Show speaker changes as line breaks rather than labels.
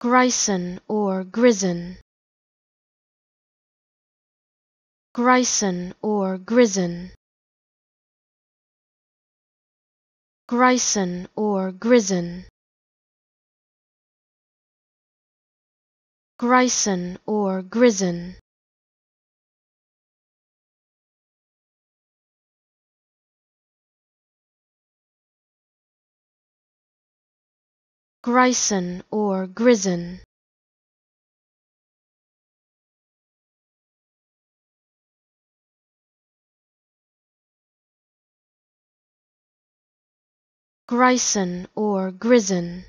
Grison or grison. Grison or grison. Grison or grison. Grison or grison. Grison or grison. Grison or grison.